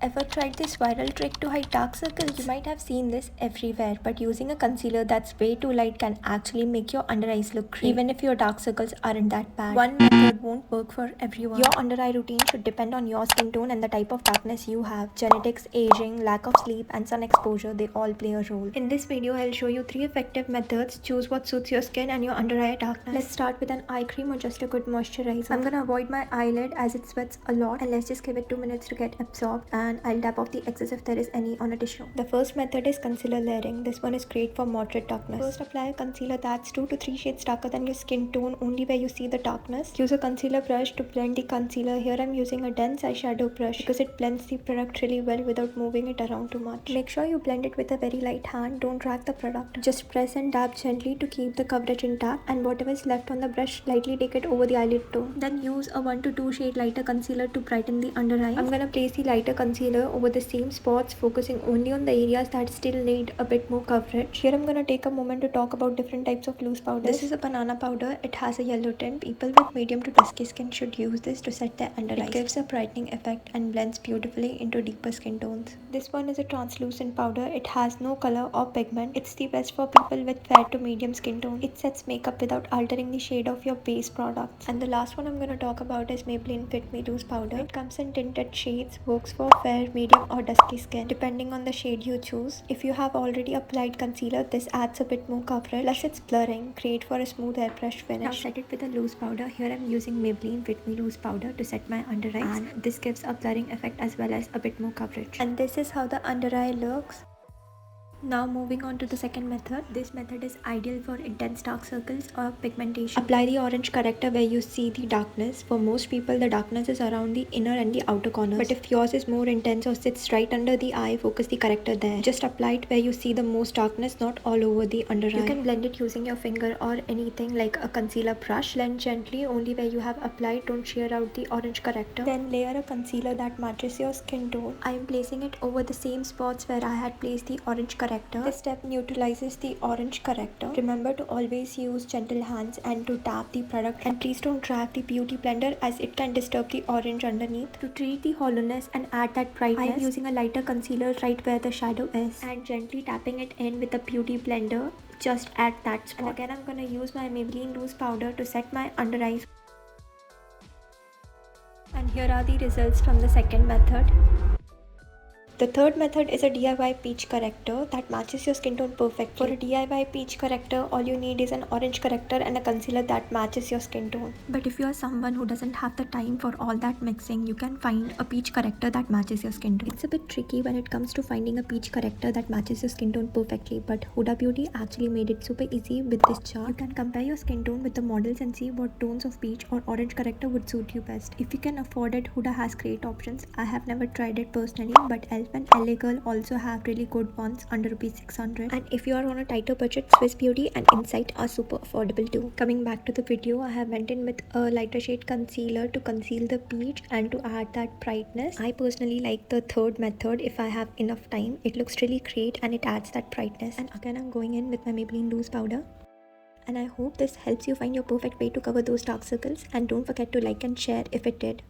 Ever tried this viral trick to hide dark circles? You might have seen this everywhere, but using a concealer that's way too light can actually make your under eyes look great, even if your dark circles aren't that bad. One method won't work for everyone. Your under eye routine should depend on your skin tone and the type of darkness you have. Genetics, aging, lack of sleep, and sun exposure, they all play a role. In this video, I'll show you 3 effective methods. Choose what suits your skin and your under eye darkness. Let's start with an eye cream or just a good moisturizer. I'm gonna avoid my eyelid as it sweats a lot, and let's just give it 2 minutes to get absorbed, and I'll tap off the excess if there is any on a tissue. The first method is concealer layering. This one is great for moderate darkness. First, apply a concealer that's 2 to 3 shades darker than your skin tone, only where you see the darkness. Use a concealer brush to blend the concealer. Here I'm using a dense eyeshadow brush because it blends the product really well without moving it around too much. Make sure you blend it with a very light hand. Don't drag the product. Just press and dab gently to keep the coverage intact, and whatever is left on the brush, lightly take it over the eyelid tone. Then use a 1 to 2 shade lighter concealer to brighten the under eye. I'm gonna place the lighter concealer over the same spots, focusing only on the areas that still need a bit more coverage. Here I'm gonna take a moment to talk about different types of loose powders. This is a banana powder. It has a yellow tint. People with medium to dusky skin should use this to set their under eyes. It gives a brightening effect and blends beautifully into deeper skin tones. This one is a translucent powder. It has no color or pigment. It's the best for people with fair to medium skin tone. It sets makeup without altering the shade of your base products. And the last one I'm gonna talk about is Maybelline Fit Me Loose powder. It comes in tinted shades, works for fair, medium or dusky skin depending on the shade you choose. If you have already applied concealer, this adds a bit more coverage, plus it's blurring, great for a smooth airbrush finish. Now set it with a loose powder. Here I'm using Maybelline Fit Me Loose powder to set my under eyes, and this gives a blurring effect as well as a bit more coverage. And this is how the under eye looks. Now moving on to the second method. This method is ideal for intense dark circles or pigmentation. Apply the orange corrector where you see the darkness. For most people, the darkness is around the inner and the outer corners. But if yours is more intense or sits right under the eye, focus the corrector there. Just apply it where you see the most darkness, not all over the under eye. You can blend it using your finger or anything like a concealer brush. Blend gently only where you have applied. Don't shear out the orange corrector. Then layer a concealer that matches your skin tone. I am placing it over the same spots where I had placed the orange corrector. This step neutralizes the orange corrector. Remember to always use gentle hands and to tap the product, and please don't drag the beauty blender as it can disturb the orange underneath. To treat the hollowness and add that brightness, I am using a lighter concealer right where the shadow is and gently tapping it in with the beauty blender just at that spot. And again I'm gonna use my Maybelline loose powder to set my under eyes. And here are the results from the second method. The third method is a DIY peach corrector that matches your skin tone perfectly. For a DIY peach corrector, all you need is an orange corrector and a concealer that matches your skin tone. But if you are someone who doesn't have the time for all that mixing, you can find a peach corrector that matches your skin tone. It's a bit tricky when it comes to finding a peach corrector that matches your skin tone perfectly, but Huda Beauty actually made it super easy with this chart. You can compare your skin tone with the models and see what tones of peach or orange corrector would suit you best. If you can afford it, Huda has great options. I have never tried it personally, but Elf and LA Girl also have really good ones under ₹600. And if you are on a tighter budget, Swiss Beauty and Insight are super affordable too. Coming back to the video, I have went in with a lighter shade concealer to conceal the peach and to add that brightness. I personally like the third method if I have enough time. It looks really great and it adds that brightness. And again I'm going in with my Maybelline loose powder. And I hope this helps you find your perfect way to cover those dark circles, and don't forget to like and share if it did.